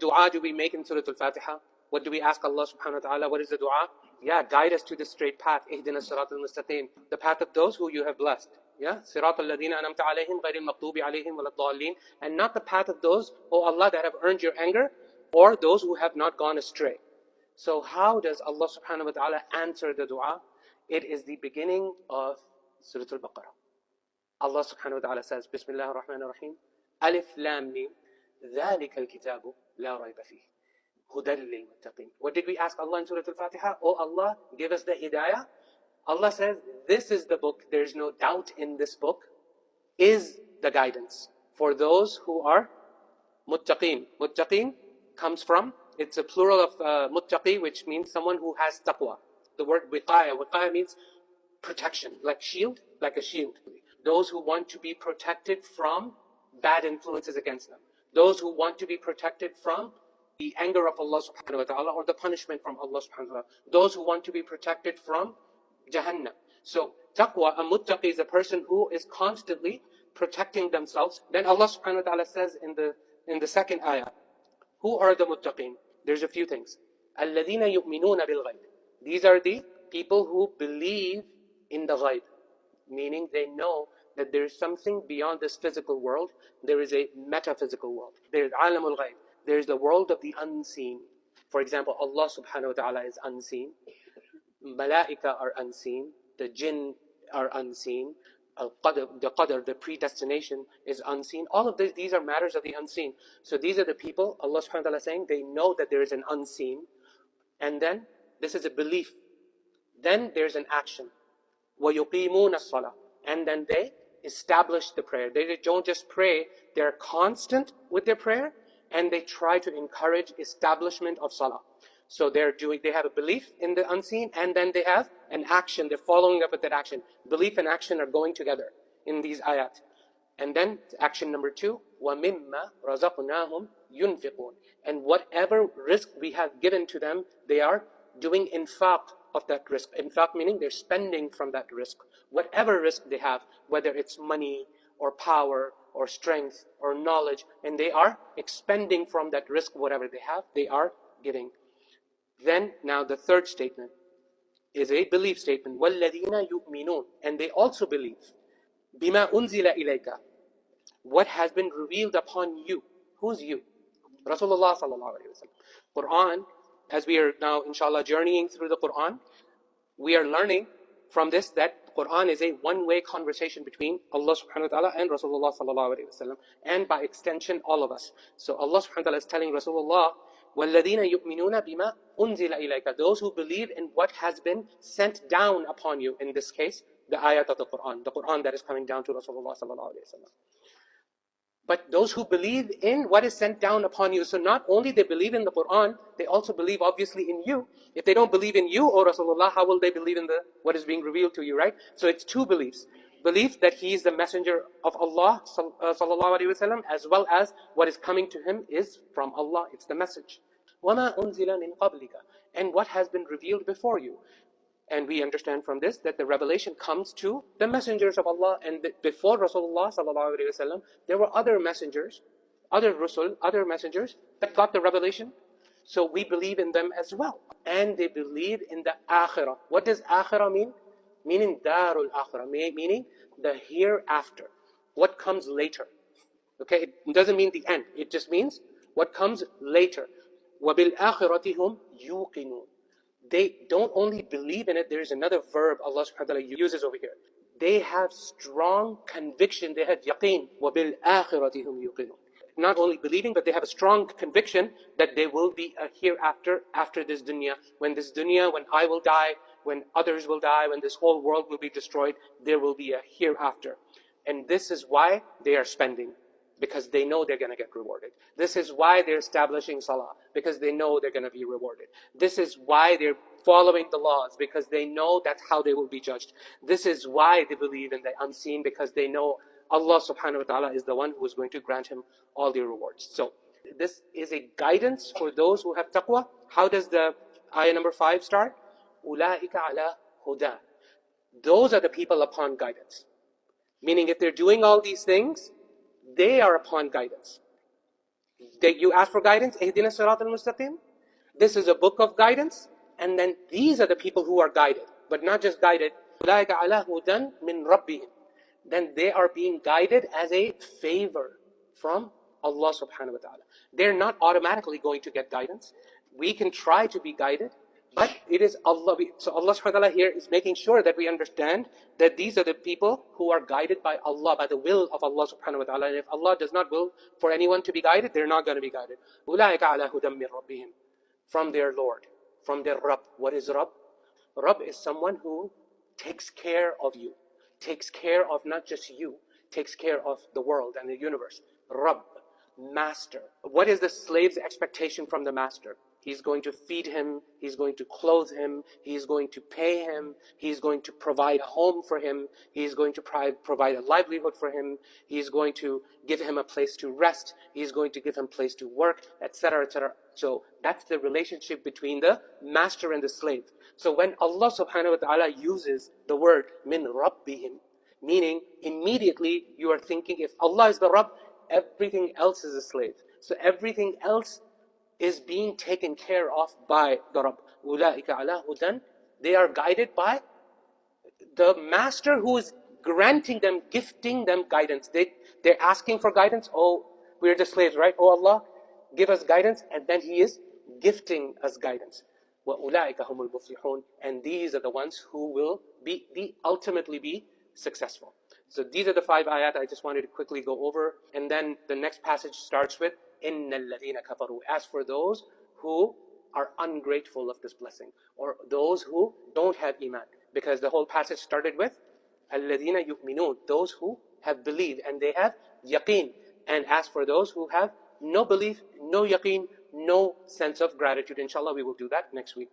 dua do we make in Surah Al-Fatiha? What do we ask Allah subhanahu wa ta'ala? What is the dua? Yeah, guide us to the straight path. Ihdina siratal mustaqim. The path of those who you have blessed. Yeah, siratal ladina anamta alayhim ghayril maghdubi alayhim waladdallin. And not the path of those, O Allah, that have earned your anger, or those who have not gone astray. So how does Allah subhanahu wa ta'ala answer the dua? It is the beginning of Surah Al-Baqarah. Allah subhanahu wa ta'ala says, Bismillah ar-Rahman ar-Rahim, Alif Lam Mim, ذَلِكَ الْكِتَابُ لَا رَيْبَ فِيهِ هُدًى لِلْمُتَّقِينَ. What did we ask Allah in Surah Al-Fatiha? Oh Allah, give us the hidayah. Allah says, this is the book, there's no doubt in this book, is the guidance for those who are muttaqeen. Muttaqeen comes from, it's a plural of muttaqi, which means someone who has taqwa. The word wiqaya, wiqaya means protection, like shield, like a shield. Those who want to be protected from bad influences against them. Those who want to be protected from the anger of Allah subhanahu wa ta'ala or the punishment from Allah subhanahu wa ta'ala. Those who want to be protected from Jahannam. So taqwa, a muttaqi, is a person who is constantly protecting themselves. Then Allah subhanahu wa ta'ala says in the second ayah, who are the muttaqin? There's a few things. الَّذِينَ يُؤْمِنُونَ بِالْغَيْبِ. These are the people who believe in the ghaib. Meaning they know that there is something beyond this physical world. There is a metaphysical world. There is alamul ghaib. There is the world of the unseen. For example, Allah subhanahu wa ta'ala is unseen. Malaika are unseen. The jinn are unseen. The qadr, the predestination, is unseen. All of these are matters of the unseen. So these are the people, Allah subhanahu wa ta'ala is saying, they know that there is an unseen. And then this is a belief. Then there's an action. وَيُقِيمُونَ الصَّلَاةِ. And then they establish the prayer. They don't just pray, they're constant with their prayer, and they try to encourage establishment of salah. So they have a belief in the unseen, and then they have an action. They're following up with that action. Belief and action are going together in these ayat. And then action number 2, وَمِمَّا رَزَقْنَاهُمْ يُنْفِقُونَ. And whatever risk we have given to them, they are doing infaq of that risk. Infaq meaning they're spending from that risk. Whatever risk they have, whether it's money or power or strength or knowledge, and they are expending from that risk, whatever they have, they are giving. Then now the third statement is a belief statement. وَالَّذِينَ يُؤْمِنُونَ. And they also believe بِمَا أُنزِلَ إِلَيْكَ. What has been revealed upon you. Who's you? Rasulullah sallallahu alayhi wa sallam. Quran, as we are now inshallah journeying through the Quran, we are learning from this that Quran is a one-way conversation between Allah subhanahu wa ta'ala and Rasulullah sallallahu alayhi wa sallam, and by extension all of us. So Allah subhanahu wa ta'ala is telling Rasulullah, وَالَّذِينَ يُؤْمِنُونَ بِمَا أُنزِلَ إِلَيْكَ. Those who believe in what has been sent down upon you. In this case, the ayat of the Quran that is coming down to Rasulullah sallallahu alayhi wa sallam. But those who believe in what is sent down upon you. So not only they believe in the Quran, they also believe obviously in you. If they don't believe in you, O Rasulullah, how will they believe in what is being revealed to you, right? So it's two beliefs. Belief that he is the messenger of Allah sallallahu alaihi wasallam, as well as what is coming to him is from Allah. It's the message. وَمَا أُنزِلَ مِن قَبْلِكَ. And what has been revealed before you. And we understand from this that the revelation comes to the messengers of Allah. And before Rasulullah sallallahu alaihi wasallam, there were other messengers, other messengers that got the revelation. So we believe in them as well. And they believe in the akhirah. What does akhirah mean? Meaning darul akhirah, meaning the hereafter. What comes later. Okay, it doesn't mean the end. It just means what comes later. وَبِالْآخِرَةِ هُمْ يُوقِنُونَ. They don't only believe in it, there is another verb Allah subhanahu wa ta'ala uses over here. They have strong conviction, they have yaqeen. وَبِالْآخِرَةِ هُمْ يُوقِنُونَ. Not only believing, but they have a strong conviction that there will be a hereafter, after this dunya. When I will die, when others will die, when this whole world will be destroyed, there will be a hereafter. And this is why they are spending. Because they know they're going to get rewarded. This is why they're establishing salah, because they know they're going to be rewarded. This is why they're following the laws, because they know that's how they will be judged. This is why they believe in the unseen, because they know Allah subhanahu wa ta'ala is the one who is going to grant him all the rewards. So this is a guidance for those who have taqwa. How does the ayah number 5 start? أُولَٰئِكَ عَلَىٰ هُدًى. Those are the people upon guidance. Meaning if they're doing all these things, they are upon guidance. You ask for guidance, اهدنا الصراط المستقيم. This is a book of guidance, and then these are the people who are guided, but not just guided. أولئك على هدى من ربهم. Then they are being guided as a favor from Allah subhanahu wa ta'ala. They're not automatically going to get guidance. We can try to be guided, but it is Allah. So Allah subhanahu wa ta'ala here is making sure that we understand that these are the people who are guided by Allah, by the will of Allah subhanahu wa ta'ala. And if Allah does not will for anyone to be guided, they're not going to be guided. أولئك على هدى من ربهم. From their Lord, from their Rabb. What is Rabb? Rabb is someone who takes care of you, takes care of not just you, takes care of the world and the universe. Rabb, master. What is the slave's expectation from the master? He's going to feed him, he's going to clothe him, he's going to pay him, he's going to provide a home for him, he's going to provide a livelihood for him, he's going to give him a place to rest, he's going to give him a place to work, etc., etc. So that's the relationship between the master and the slave. So when Allah subhanahu wa ta'ala uses the word min rabbihim, meaning immediately you are thinking, if Allah is the Rabb, everything else is a slave. So everything else is being taken care of by the Rabb. أولئك على هدى. They are guided by the master who is granting them, gifting them guidance. They're asking for guidance. Oh, we're the slaves, right? Oh Allah, give us guidance. And then He is gifting us guidance. وَأُولَٰئِكَ هُمُ الْمُفْلِحُونَ. And these are the ones who will ultimately be successful. So these are the 5 ayat I just wanted to quickly go over. And then the next passage starts with إِنَّ الَّذِينَ كَفَرُوا. As for those who are ungrateful of this blessing, or those who don't have iman. Because the whole passage started with الَّذِينَ يُؤْمِنُونَ. Those who have believed and they have yaqeen. And as for those who have no belief, no yaqeen, no sense of gratitude. Inshallah, we will do that next week.